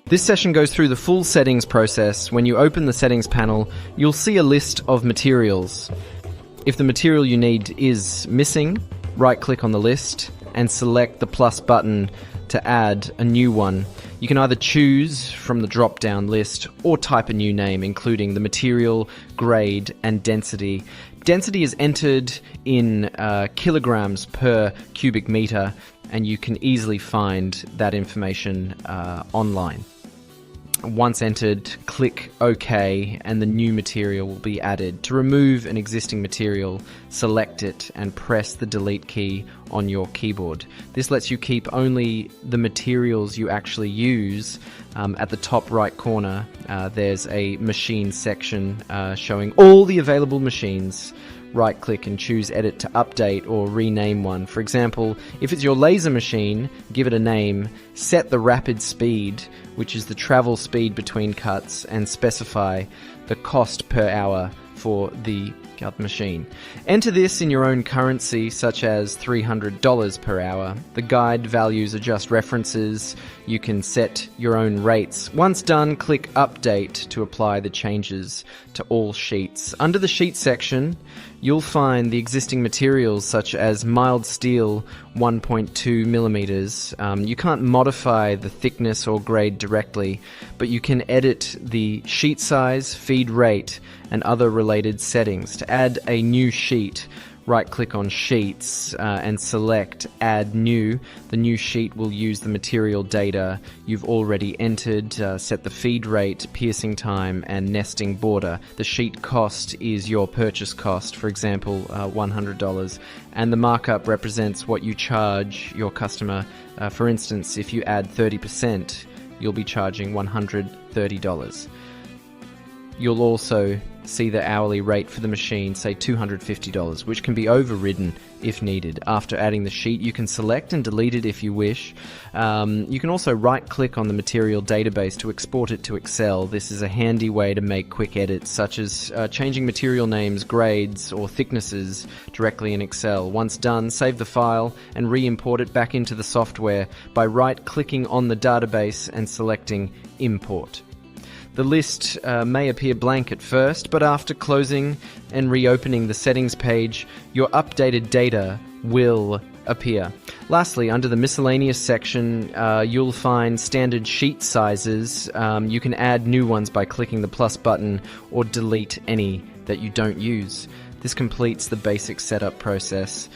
This session goes through the full settings process. When you open the settings panel, you'll see a list of materials. If the material you need is missing, right-click on the list and select the plus button to add a new one. You can either choose from the drop-down list or type a new name, including the material, grade, and density. Density is entered in kilograms per cubic meter, and you can easily find that information online. Once entered, click OK and the new material will be added. To remove an existing material, select it and press the delete key on your keyboard. This lets you keep only the materials you actually use. At the top right corner, there's a machine section showing all the available machines. Right-click and choose Edit to update or rename one. For example, if it's your laser machine, give it a name, set the rapid speed, which is the travel speed between cuts, and specify the cost per hour for the cut machine. Enter this in your own currency, such as $300 per hour. The guide values are just references. You can set your own rates. Once done, click Update to apply the changes to all sheets. Under the sheet section, you'll find the existing materials such as mild steel 1.2 millimeters. You can't modify the thickness or grade directly, but you can edit the sheet size, feed rate, and other related settings. To add a new sheet, right-click on Sheets and select Add New. The new sheet will use the material data you've already entered, set the feed rate, piercing time, and nesting border. The sheet cost is your purchase cost, for example, $100, and the markup represents what you charge your customer. For instance, if you add 30%, you'll be charging $130. You'll also see the hourly rate for the machine, say $250, which can be overridden if needed. After adding the sheet, you can select and delete it if you wish. You can also right-click on the material database to export it to Excel. This is a handy way to make quick edits, such as changing material names, grades, or thicknesses directly in Excel. Once done, save the file and re-import it back into the software by right-clicking on the database and selecting Import. The list may appear blank at first, but after closing and reopening the settings page, your updated data will appear. Lastly, under the miscellaneous section, you'll find standard sheet sizes. You can add new ones by clicking the plus button or delete any that you don't use. This completes the basic setup process.